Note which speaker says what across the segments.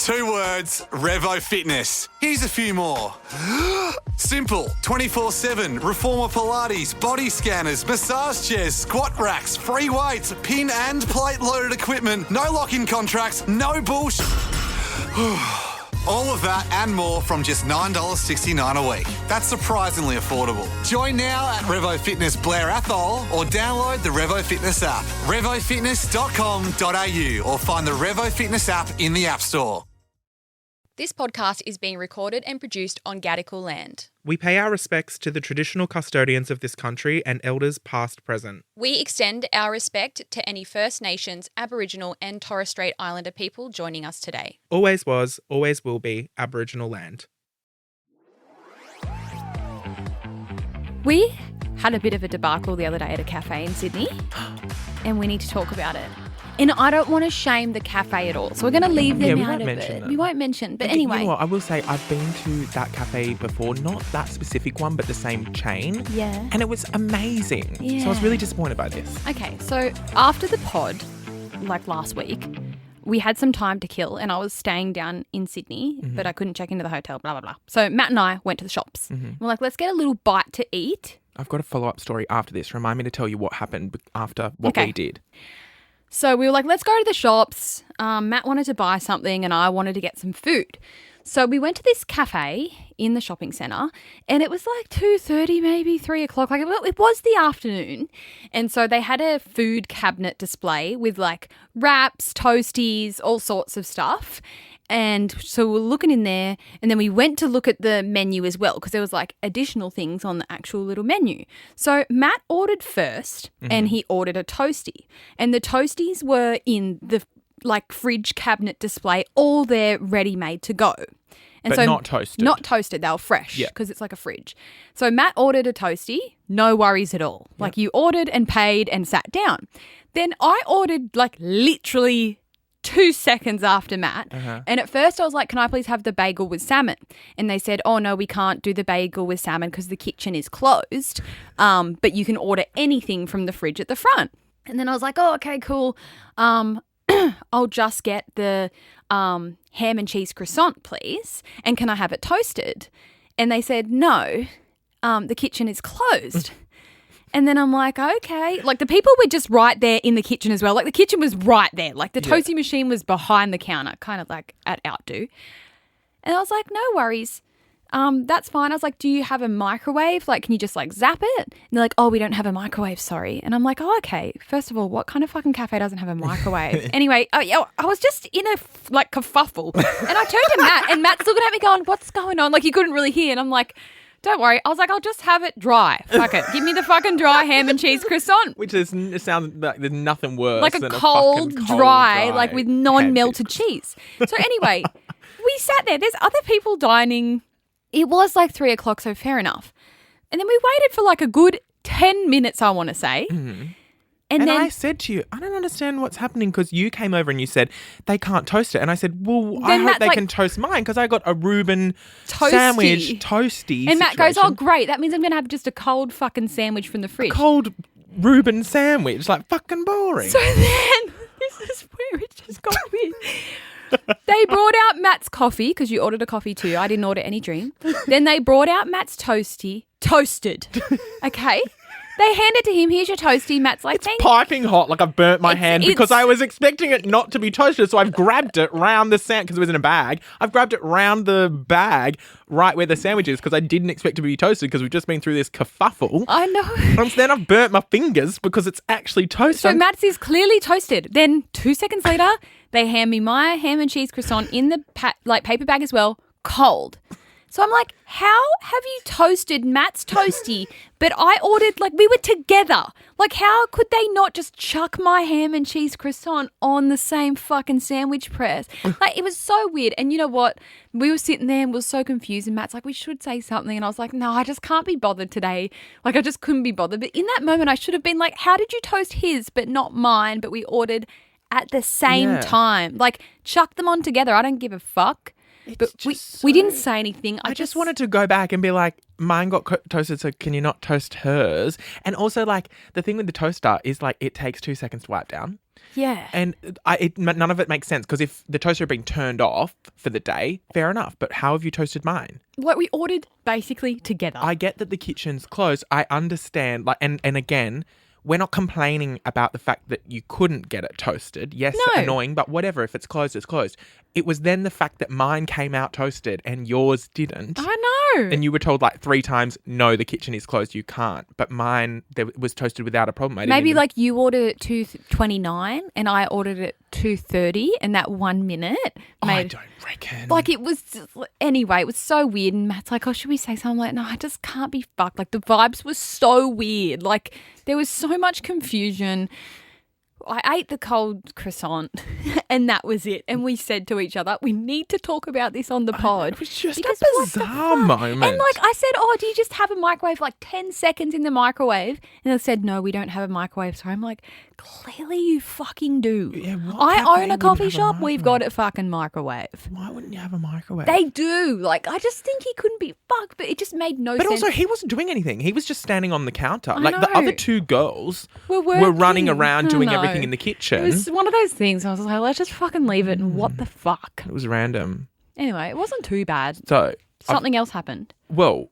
Speaker 1: 2 words, Revo Fitness. Here's a few more. Simple, 24/7, reformer Pilates, body scanners, massage chairs, squat racks, free weights, pin and plate loaded equipment, no lock-in contracts, no bullshit. All of that and more from just $9.69 a week. That's surprisingly affordable. Join now at Revo Fitness Blair Athol or download the Revo Fitness app. RevoFitness.com.au or find the Revo Fitness app in the App Store.
Speaker 2: This podcast is being recorded and produced on Gadigal land.
Speaker 3: We pay our respects to the traditional custodians of this country and elders past, present.
Speaker 2: We extend our respect to any First Nations, Aboriginal and Torres Strait Islander people joining us today.
Speaker 3: Always was, always will be Aboriginal land.
Speaker 4: We had a bit of a debacle the other day at a cafe in Sydney and we need to talk about it. And I don't want to shame the cafe at all, so we're going to leave them out of it. We won't mention, but anyway.
Speaker 3: You know what, I will say I've been to that cafe before, not that specific one, but the same chain.
Speaker 4: Yeah.
Speaker 3: And it was amazing.
Speaker 4: Yeah.
Speaker 3: So I was really disappointed by this.
Speaker 4: Okay, so after the pod, like last week, we had some time to kill and I was staying down in Sydney, but I couldn't check into the hotel, blah, blah, blah. So Matt and I went to the shops. We're like, let's get a little bite to eat.
Speaker 3: I've got a follow-up story after this. Remind me to tell you what happened after what we did.
Speaker 4: So we were like, let's go to the shops. Matt wanted to buy something and I wanted to get some food. So we went to this cafe in the shopping centre and it was like 2:30, maybe 3 o'clock. Like it was the afternoon. And so they had a food cabinet display with like wraps, toasties, all sorts of stuff. And so we were looking in there and then we went to look at the menu as well because there was like additional things on the actual little menu. So Matt ordered first and he ordered a toastie. And the toasties were in the like fridge cabinet display, all there ready-made to go. And
Speaker 3: but
Speaker 4: so
Speaker 3: not toasted.
Speaker 4: Not toasted. They were fresh because it's like a fridge. So Matt ordered a toastie, no worries at all. Yep. Like you ordered and paid and sat down. Then I ordered like literally 2 seconds after Matt. And at first I was like, can I please have the bagel with salmon? And they said, oh no, we can't do the bagel with salmon because the kitchen is closed. But you can order anything from the fridge at the front. And then I was like, oh, okay, cool. I'll just get the ham and cheese croissant, please. And can I have it toasted? And they said, no, the kitchen is closed. And then I'm like, okay. Like the people were just right there in the kitchen as well. Like the kitchen was right there. Like the toasty machine was behind the counter, kind of like at Outdo. And I was like, no worries. That's fine. I was like, do you have a microwave? Like, can you just like zap it? And they're like, oh, we don't have a microwave, sorry. And I'm like, oh, okay. First of all, what kind of fucking cafe doesn't have a microwave? Anyway, I was just in a like kerfuffle. And I turned to Matt and Matt's looking at me going, what's going on? Like he couldn't really hear. And I'm like, don't worry. I was like, I'll just have it dry. Fuck it. Give me the fucking dry ham and cheese croissant.
Speaker 3: Which is, it sounds like there's nothing worse
Speaker 4: like
Speaker 3: than
Speaker 4: a cold, dry, like with non-melted
Speaker 3: cheese.
Speaker 4: cheese. So anyway, we sat there. There's other people dining. It was like 3 o'clock, so fair enough. And then we waited for like a good 10 minutes, I want to say. And then
Speaker 3: I said to you, I don't understand what's happening because you came over and you said they can't toast it. And I said, well, I hope they can toast mine because I got a Reuben sandwich toasty
Speaker 4: And Matt goes, oh, great. That means I'm going to have just a cold fucking sandwich from the fridge.
Speaker 3: Cold Reuben sandwich, like fucking boring.
Speaker 4: So then, this is where it just got weird. They brought out Matt's coffee because you ordered a coffee too. I didn't order any drink. Then they brought out Matt's toasty, toasted. Okay. They handed to him, here's your toasty. Matt's like,
Speaker 3: it's piping hot, like I've burnt my hand because I was expecting it not to be toasted. So I've grabbed it round the sandwich because it was in a bag. I've grabbed it round the bag right where the sandwich is because I didn't expect it to be toasted because we've just been through this kerfuffle.
Speaker 4: I know.
Speaker 3: And then I've burnt my fingers because it's actually toasted.
Speaker 4: So Matt's is clearly toasted. Then 2 seconds later, they hand me my ham and cheese croissant in the paper bag as well, cold. So I'm like, how have you toasted Matt's toasty, but I ordered, like, we were together. Like, how could they not just chuck my ham and cheese croissant on the same fucking sandwich press? Like, it was so weird. And you know what? We were sitting there and we were so confused. And Matt's like, we should say something. And I was like, no, I just can't be bothered today. Like, I just couldn't be bothered. But in that moment, I should have been like, how did you toast his but not mine? But we ordered at the same time. Like, chuck them on together. I don't give a fuck. But we didn't say anything.
Speaker 3: I just wanted to go back and be like, mine got toasted, so can you not toast hers? And also, like, the thing with the toaster is, like, it takes 2 seconds to wipe down.
Speaker 4: Yeah.
Speaker 3: And none of it makes sense because if the toaster had been turned off for the day, fair enough. But how have you toasted mine?
Speaker 4: Like, we ordered basically together.
Speaker 3: I get that the kitchen's closed. I understand. Like, and again, we're not complaining about the fact that you couldn't get it toasted. Yes,
Speaker 4: No.
Speaker 3: annoying, but whatever. If it's closed, it's closed. It was then the fact that mine came out toasted and yours didn't.
Speaker 4: I know.
Speaker 3: And you were told like 3 times, no, the kitchen is closed, you can't. But mine was toasted without a problem.
Speaker 4: Maybe like you ordered it 2:29 and I ordered it 2:30, and that 1 minute
Speaker 3: I don't reckon.
Speaker 4: Like it was, anyway, it was so weird. And Matt's like, oh, should we say something? I'm like, no, I just can't be fucked. Like the vibes were so weird. Like there was so much confusion. I ate the cold croissant and that was it. And we said to each other, we need to talk about this on the pod.
Speaker 3: It was just
Speaker 4: because
Speaker 3: a
Speaker 4: what the
Speaker 3: bizarre
Speaker 4: fuck?
Speaker 3: moment.
Speaker 4: And like I said, oh, do you just have a microwave like 10 seconds in the microwave? And they said, no, we don't have a microwave. So I'm like, clearly you fucking do.
Speaker 3: Yeah, what
Speaker 4: I
Speaker 3: cafe
Speaker 4: own a
Speaker 3: wouldn't
Speaker 4: coffee
Speaker 3: have a
Speaker 4: shop. We've got
Speaker 3: microwave?
Speaker 4: a fucking microwave.
Speaker 3: Why wouldn't you have a microwave?
Speaker 4: They do. Like, I just think he couldn't be fucked, but it just made no
Speaker 3: But
Speaker 4: sense.
Speaker 3: also, he wasn't doing anything. He was just standing on the counter.
Speaker 4: I
Speaker 3: Like, the
Speaker 4: know.
Speaker 3: other 2 girls
Speaker 4: We're
Speaker 3: were running
Speaker 4: working.
Speaker 3: around
Speaker 4: I
Speaker 3: doing
Speaker 4: know.
Speaker 3: everything in the kitchen.
Speaker 4: It was one of those things. I was like, let's just fucking leave it. And what the fuck?
Speaker 3: It was random.
Speaker 4: Anyway, it wasn't too bad.
Speaker 3: So,
Speaker 4: Something else happened.
Speaker 3: well,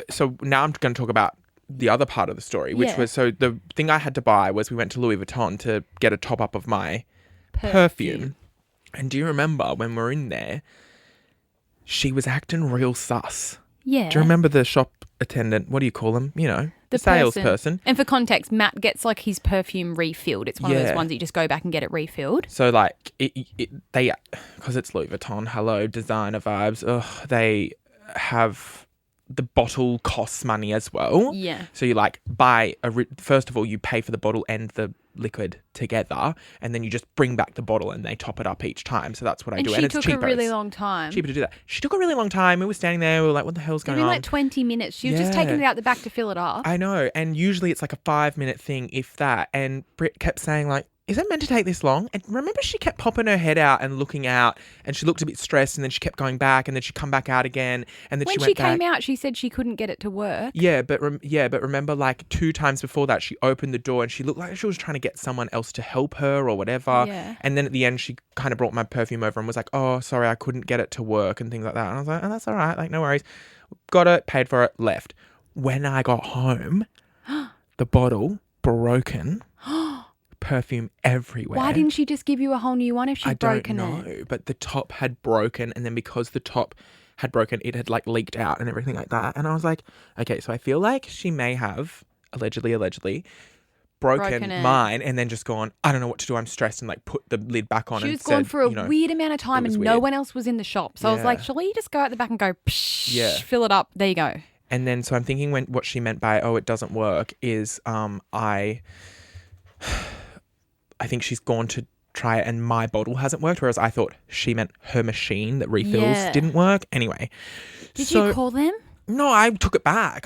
Speaker 3: so now I'm going to talk about the other part of the story, which
Speaker 4: Yeah.
Speaker 3: was, so the thing I had to buy was we went to Louis Vuitton to get a top up of my perfume. And do you remember when we were in there, she was acting real sus.
Speaker 4: Yeah.
Speaker 3: Do you remember the shop attendant? What do you call them? You know, the salesperson.
Speaker 4: And for context, Matt gets like his perfume refilled. It's one of
Speaker 3: Yeah.
Speaker 4: those ones that you just go back and get it refilled.
Speaker 3: So like they, because it's Louis Vuitton, hello, designer vibes. Ugh, they have the bottle costs money as well.
Speaker 4: Yeah.
Speaker 3: So you like buy first of all you pay for the bottle and the liquid together, and then you just bring back the bottle and they top it up each time. So that's what I do.
Speaker 4: She
Speaker 3: And it's
Speaker 4: took
Speaker 3: cheaper.
Speaker 4: a really
Speaker 3: It's
Speaker 4: long time.
Speaker 3: cheaper to do that. She took a really long time. We were standing there. We were like, what the hell's going
Speaker 4: Maybe
Speaker 3: on?
Speaker 4: like 20 minutes. She was just
Speaker 3: Yeah.
Speaker 4: taking it out the back to fill it up.
Speaker 3: I know. And usually it's like a 5-minute thing, if that. And Britt kept saying like, is it meant to take this long? And remember she kept popping her head out and looking out, and she looked a bit stressed, and then she kept going back, and then she'd come back out again, and then
Speaker 4: When
Speaker 3: she
Speaker 4: she
Speaker 3: went back.
Speaker 4: came out, she said she couldn't get it to work.
Speaker 3: Yeah, but remember like 2 times before that, she opened the door and she looked like she was trying to get someone else to help her or whatever.
Speaker 4: Yeah.
Speaker 3: And then at the end, she kind of brought my perfume over and was like, oh, sorry, I couldn't get it to work and things like that. And I was like, oh, that's all right. Like, no worries. Got it, paid for it, left. When I got home, the bottle broken. Perfume everywhere.
Speaker 4: Why didn't she just give you a whole new one if she'd broken
Speaker 3: I don't
Speaker 4: it?
Speaker 3: know, but the top had broken, and then because the top had broken, it had like leaked out and everything like that. And I was like, okay, so I feel like she may have allegedly broken
Speaker 4: it.
Speaker 3: mine and then just gone, I don't know what to do, I'm stressed, and like put the lid back on.
Speaker 4: She
Speaker 3: and
Speaker 4: was gone
Speaker 3: said,
Speaker 4: for a
Speaker 3: you know,
Speaker 4: weird amount of time
Speaker 3: it was
Speaker 4: and no
Speaker 3: weird.
Speaker 4: one else was in the shop. So I was
Speaker 3: Yeah.
Speaker 4: like, shall we just go out the back and go, psh,
Speaker 3: Yeah.
Speaker 4: fill it up. There you go.
Speaker 3: And then so I'm thinking what she meant by, oh, it doesn't work is I think she's gone to try it and my bottle hasn't worked, whereas I thought she meant her machine that refills
Speaker 4: Yeah.
Speaker 3: didn't work. Anyway.
Speaker 4: Did
Speaker 3: so,
Speaker 4: you call them?
Speaker 3: No, I took it back.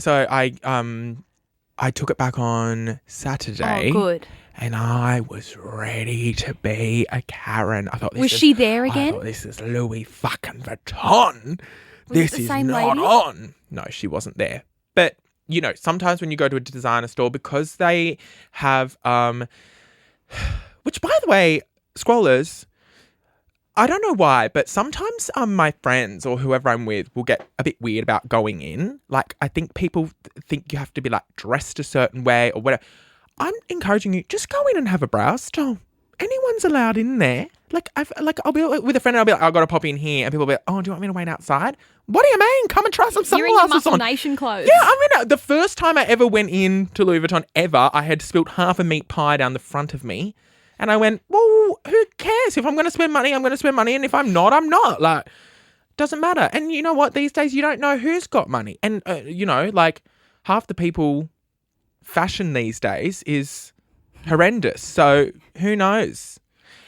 Speaker 3: So I took it back on Saturday.
Speaker 4: Oh, good.
Speaker 3: And I was ready to be a Karen. I thought
Speaker 4: Was she there again?
Speaker 3: I thought, this is Louis fucking Vuitton.
Speaker 4: Was it
Speaker 3: This
Speaker 4: the
Speaker 3: is
Speaker 4: same
Speaker 3: not
Speaker 4: lady?
Speaker 3: on. No, she wasn't there. But you know, sometimes when you go to a designer store, because they have which by the way, scrollers, I don't know why, but sometimes my friends or whoever I'm with will get a bit weird about going in. Like, I think people think you have to be like dressed a certain way or whatever. I'm encouraging you, just go in and have a browse. Anyone's allowed in there. I'll be with a friend and I'll be like, I've got to pop in here. And people will be like, oh, do you want me to wait outside? What do you mean? Come and try some
Speaker 4: You're in your
Speaker 3: sunglasses
Speaker 4: Muscle
Speaker 3: on.
Speaker 4: Nation clothes.
Speaker 3: Yeah, I mean, the first time I ever went in to Louis Vuitton ever, I had spilt half a meat pie down the front of me. And I went, well, who cares? If I'm going to spend money, I'm going to spend money. And if I'm not, I'm not. Like, doesn't matter. And you know what? These days, you don't know who's got money. And, like, half the people fashion these days is horrendous. So who knows?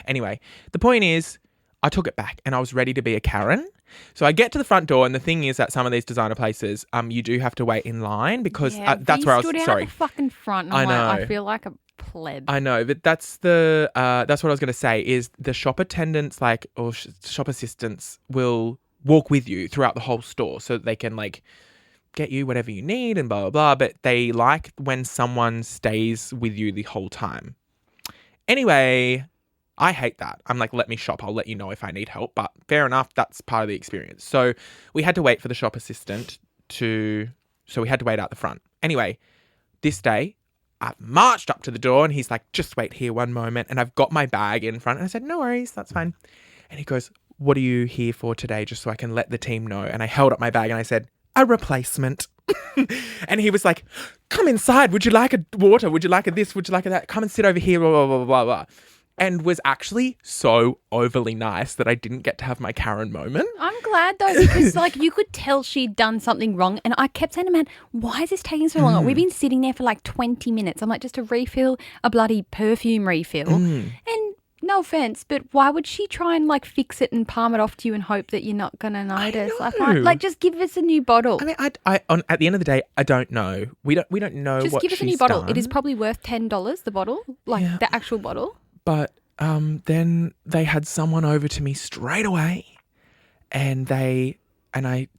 Speaker 3: Anyway, the point is, I took it back and I was ready to be a Karen. So I get to the front door, and the thing is that some of these designer places, you do have to wait in line because that's where I was.
Speaker 4: stood out
Speaker 3: Sorry,
Speaker 4: the fucking front. And
Speaker 3: I
Speaker 4: I'm like,
Speaker 3: know.
Speaker 4: I feel like a pleb.
Speaker 3: I know, but that's what I was going to say is the shop attendants or shop assistants will walk with you throughout the whole store so that they can get you whatever you need and blah, blah, blah. But they like when someone stays with you the whole time. Anyway, I hate that. I'm like, let me shop. I'll let you know if I need help. But fair enough. That's part of the experience. So we had to wait for the shop assistant so we had to wait out the front. Anyway, this day, I've marched up to the door and he's like, just wait here one moment. And I've got my bag in front. And I said, no worries, that's fine. And he goes, what are you here for today? Just so I can let the team know. And I held up my bag and I said, a replacement. And he was like, come inside. Would you like a water? Would you like a this? Would you like a that? Come and sit over here, blah, blah, blah, blah, blah. And was actually so overly nice that I didn't get to have my Karen moment.
Speaker 4: I'm glad though, because you could tell she'd done something wrong. And I kept saying to man, why is this taking so long? We've been sitting there for 20 minutes. I'm like, just to refill a bloody perfume refill. And no offense, but why would she try and fix it and palm it off to you and hope that you're not going to notice? Just give us a new bottle.
Speaker 3: I mean, at the end of the day, I don't know. We don't know
Speaker 4: just
Speaker 3: what
Speaker 4: give us a new bottle. It is probably worth $10, the bottle, the actual bottle.
Speaker 3: But then they had someone over to me straight away and I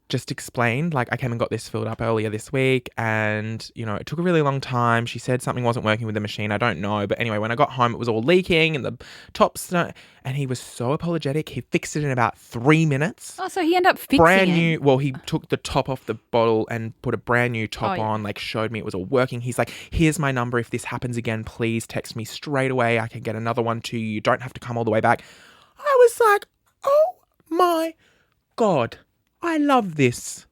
Speaker 3: just explained, I came and got this filled up earlier this week and, it took a really long time. She said something wasn't working with the machine. I don't know. But anyway, when I got home, it was all leaking and the tops, and he was so apologetic. He fixed it in about 3 minutes.
Speaker 4: Oh, so he ended up fixing
Speaker 3: brand
Speaker 4: it.
Speaker 3: new. Well, he took the top off the bottle and put a brand new top on, showed me it was all working. He's like, here's my number. If this happens again, please text me straight away. I can get another one to you. You don't have to come all the way back. I was like, oh my God. I love this.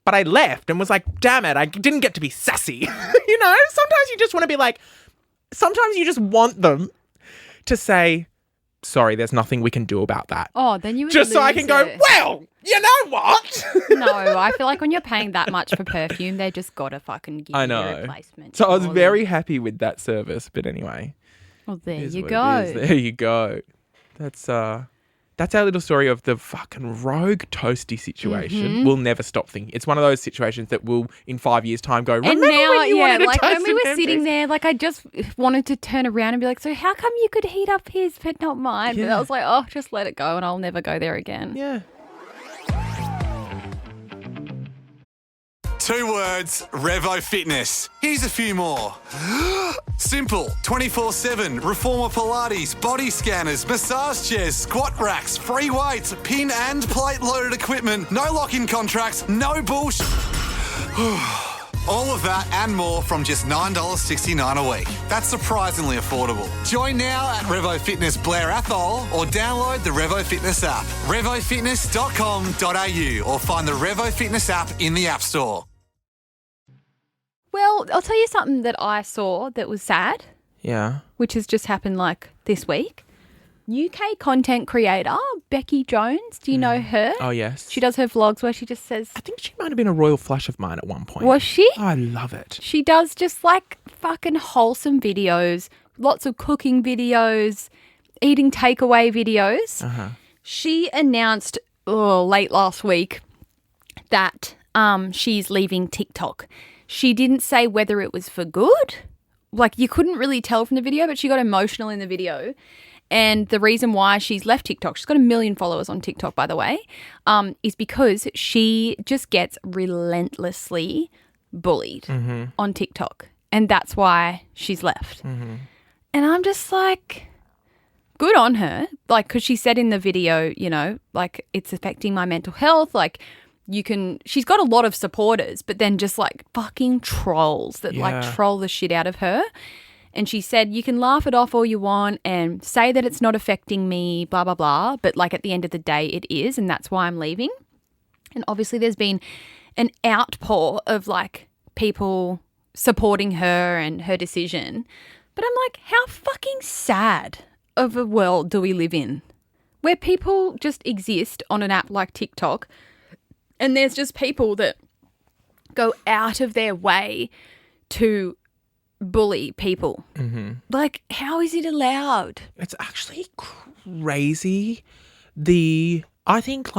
Speaker 3: But I left and was like, damn it, I didn't get to be sassy. Sometimes you just want to be sometimes you just want them to say, sorry, there's nothing we can do about that.
Speaker 4: Oh, then you would
Speaker 3: just so I can go, well, you know what?
Speaker 4: No, I feel like when you're paying that much for perfume, they just got to fucking give you a replacement.
Speaker 3: So I was very happy with that service. But anyway.
Speaker 4: Well, there you go.
Speaker 3: There you go. That's our little story of the fucking rogue toasty situation. We'll never stop thinking. It's one of those situations that will, in 5 years' time, go, remember when you wanted to toast
Speaker 4: when we were
Speaker 3: an
Speaker 4: sitting
Speaker 3: empty?
Speaker 4: there, I just wanted to turn around and be like, so how come you could heat up his but not mine?
Speaker 3: Yeah.
Speaker 4: But I was like, oh, just let it go and I'll never go there again.
Speaker 3: Yeah.
Speaker 1: 2 words, Revo Fitness. Here's a few more. Simple, 24/7, reformer Pilates, body scanners, massage chairs, squat racks, free weights, pin and plate loaded equipment, no lock-in contracts, no bullshit. All of that and more from just $9.69 a week. That's surprisingly affordable. Join now at Revo Fitness Blair Athol or download the Revo Fitness app. RevoFitness.com.au or find the Revo Fitness app in the App Store.
Speaker 4: Well, I'll tell you something that I saw that was sad,
Speaker 3: Yeah.
Speaker 4: which has just happened this week. UK content creator Becky Jones, do you know her?
Speaker 3: Oh, yes.
Speaker 4: She does her vlogs where she just says,
Speaker 3: I think she might have been a royal flush of mine at one point.
Speaker 4: was she?
Speaker 3: Oh, I love it.
Speaker 4: She does just fucking wholesome videos, lots of cooking videos, eating takeaway videos.
Speaker 3: Uh-huh.
Speaker 4: She announced late last week that she's leaving TikTok. She didn't say whether it was for good. You couldn't really tell from the video, but she got emotional in the video. And the reason why she's left TikTok, she's got 1 million followers on TikTok, by the way, is because she just gets relentlessly bullied on TikTok. And that's why she's left. Mm-hmm. And I'm just good on her. Because she said in the video, it's affecting my mental health. She's got a lot of supporters, but then just fucking trolls that troll the shit out of her. And she said, you can laugh it off all you want and say that it's not affecting me, blah, blah, blah. But at the end of the day, it is. And that's why I'm leaving. And obviously there's been an outpour of people supporting her and her decision. But I'm how fucking sad of a world do we live in where people just exist on an app like TikTok and there's just people that go out of their way to bully people. Mm-hmm. How is it allowed?
Speaker 3: It's actually crazy. I think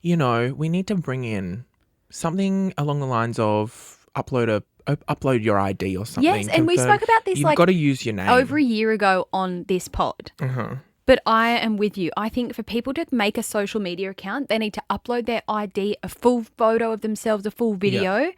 Speaker 3: we need to bring in something along the lines of upload upload your ID or something.
Speaker 4: Yes, and we spoke about this
Speaker 3: You've got to use your name.
Speaker 4: over a year ago on this pod. But I am with you. I think for people to make a social media account, they need to upload their ID, a full photo of themselves, a full video. Yeah.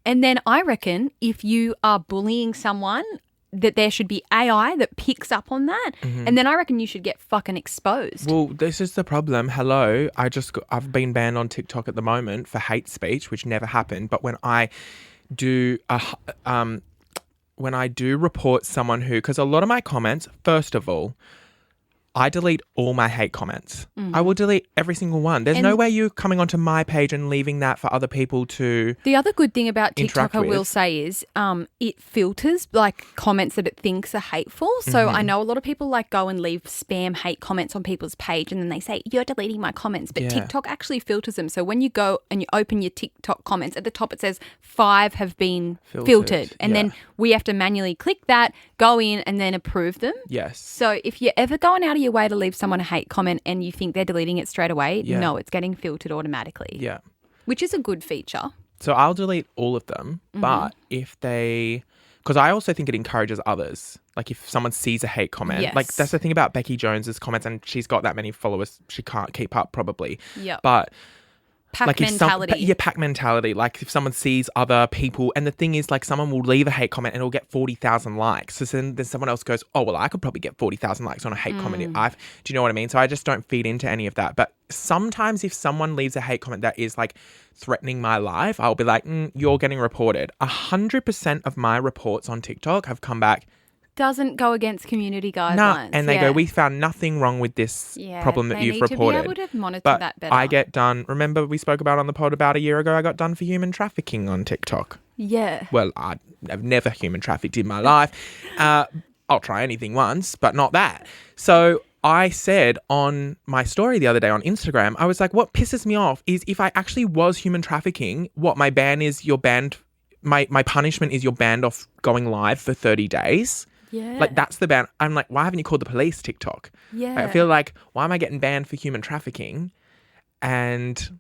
Speaker 4: And then I reckon if you are bullying someone, that there should be AI that picks up on that. And then I reckon you should get fucking exposed.
Speaker 3: Well, this is the problem. Hello. I've been banned on TikTok at the moment for hate speech, which never happened. But when I do report someone who, because a lot of my comments, first of all, I delete all my hate comments. I will delete every single one. There's no way you coming onto my page and leaving that for other people to
Speaker 4: The other good thing about TikTok, I will
Speaker 3: with.
Speaker 4: say, is it filters like comments that it thinks are hateful. So I know a lot of people like go and leave spam hate comments on people's page and then they say, you're deleting my comments. But TikTok actually filters them. So when you go and you open your TikTok comments, at the top it says 5 have been filtered. And then we have to manually click that, go in and then approve them.
Speaker 3: Yes.
Speaker 4: So if you're ever going out of your way to leave someone a hate comment and you think they're deleting it straight away, no, it's getting filtered automatically.
Speaker 3: Yeah.
Speaker 4: Which is a good feature.
Speaker 3: So I'll delete all of them, but if they... Because I also think it encourages others. Like if someone sees a hate comment. Like that's the thing about Becky Jones's comments, and she's got that many followers, she can't keep up probably.
Speaker 4: Yeah.
Speaker 3: But...
Speaker 4: Pack mentality.
Speaker 3: Pack mentality. Like if someone sees other people, and the thing is, like someone will leave a hate comment and it'll get 40,000 likes. So then someone else goes, oh, well, I could probably get 40,000 likes on a hate comment. Do you know what I mean? So I just don't feed into any of that. But sometimes if someone leaves a hate comment that is like threatening my life, I'll be like, you're getting reported. 100% of my reports on TikTok have come back.
Speaker 4: Doesn't go against community guidelines.
Speaker 3: No, and they go, we found nothing wrong with this problem that you've reported.
Speaker 4: To be able to monitor
Speaker 3: but
Speaker 4: that better.
Speaker 3: I get done. Remember we spoke about on the pod about a year ago, I got done for human trafficking on TikTok.
Speaker 4: Yeah.
Speaker 3: Well, I've never human trafficked in my life. I'll try anything once, but not that. So I said on my story the other day on Instagram, I was like, what pisses me off is if I actually was human trafficking, what my ban is, you're banned. My punishment is you're banned off going live for 30 days.
Speaker 4: Yeah.
Speaker 3: Like, that's the ban. I'm like, why haven't you called the police, TikTok?
Speaker 4: Yeah.
Speaker 3: Like, I feel like, why am I getting banned for human trafficking? And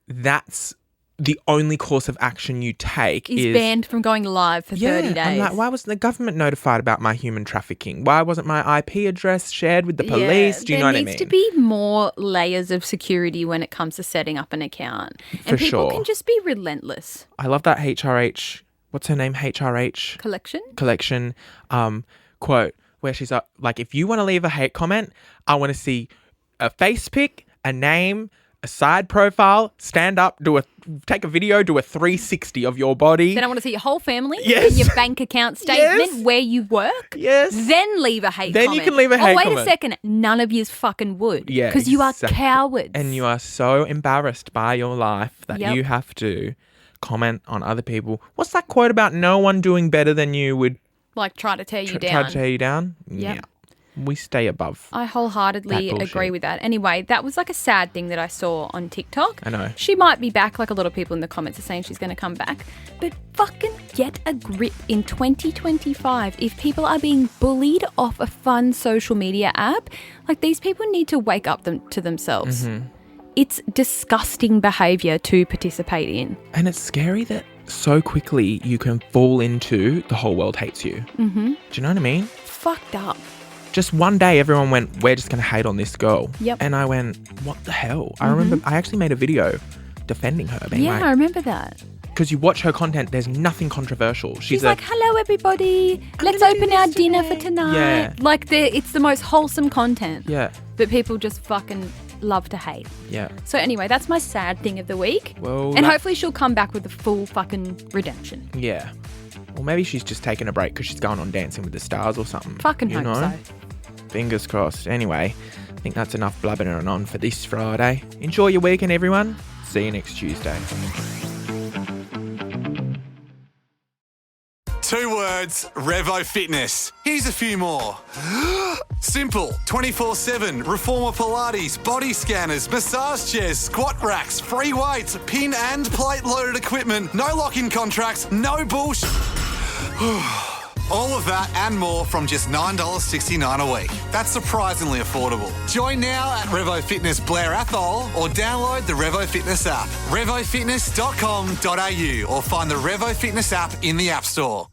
Speaker 3: that's the only course of action you take is
Speaker 4: banned from going live for 30 days.
Speaker 3: I'm like, why wasn't the government notified about my human trafficking? Why wasn't my IP address shared with the police? Do you know what I mean?
Speaker 4: There needs to be more layers of security when it comes to setting up an account. And people can just be relentless.
Speaker 3: I love that HRH... What's her name? HRH collection quote where she's like, if you want to leave a hate comment, I want to see a face pic, a name, a side profile, stand up, take a video, do a 360 of your body.
Speaker 4: Then I want to see your whole family,
Speaker 3: yes.
Speaker 4: your bank account statement,
Speaker 3: yes.
Speaker 4: where you work.
Speaker 3: Yes.
Speaker 4: Then leave a hate comment.
Speaker 3: Then you can leave a hate comment.
Speaker 4: Oh, wait a second. None of yous fucking would.
Speaker 3: Yeah,
Speaker 4: because you are cowards.
Speaker 3: And you are so embarrassed by your life that you have to comment on other people. What's that quote about no one doing better than you would...
Speaker 4: Like try to tear you down.
Speaker 3: Try to tear you down?
Speaker 4: Yep.
Speaker 3: Yeah. We stay above.
Speaker 4: I wholeheartedly agree with that. Anyway, that was like a sad thing that I saw on TikTok.
Speaker 3: I know.
Speaker 4: She might be back, like a lot of people in the comments are saying she's going to come back. But fucking get a grip in 2025. If people are being bullied off a fun social media app, like these people need to wake up to themselves. Mm-hmm. It's disgusting behaviour to participate in.
Speaker 3: And it's scary that so quickly you can fall into the whole world hates you. Mm-hmm. Do you know what I mean?
Speaker 4: Fucked up.
Speaker 3: Just one day everyone went, we're just going to hate on this girl.
Speaker 4: Yep.
Speaker 3: And I went, what the hell? I remember I actually made a video defending her. Being
Speaker 4: I remember that.
Speaker 3: Because you watch her content, there's nothing controversial.
Speaker 4: She's like, hello everybody, let's open our dinner for tonight.
Speaker 3: Yeah.
Speaker 4: Like it's the most wholesome content.
Speaker 3: Yeah.
Speaker 4: But people just fucking love to hate.
Speaker 3: Yeah.
Speaker 4: So anyway, that's my sad thing of the week.
Speaker 3: Well,
Speaker 4: and hopefully she'll come back with a full fucking redemption.
Speaker 3: Yeah. Well, maybe she's just taking a break because she's going on Dancing with the Stars or something.
Speaker 4: Fucking hope so.
Speaker 3: Fingers crossed. Anyway, I think that's enough blubbering on for this Friday. Enjoy your weekend, everyone. See you next Tuesday.
Speaker 1: 2 words, Revo Fitness. Here's a few more. Simple, 24/7, reformer Pilates, body scanners, massage chairs, squat racks, free weights, pin and plate loaded equipment, no lock-in contracts, no bullshit. All of that and more from just $9.69 a week. That's surprisingly affordable. Join now at Revo Fitness Blair Athol or download the Revo Fitness app. RevoFitness.com.au or find the Revo Fitness app in the App Store.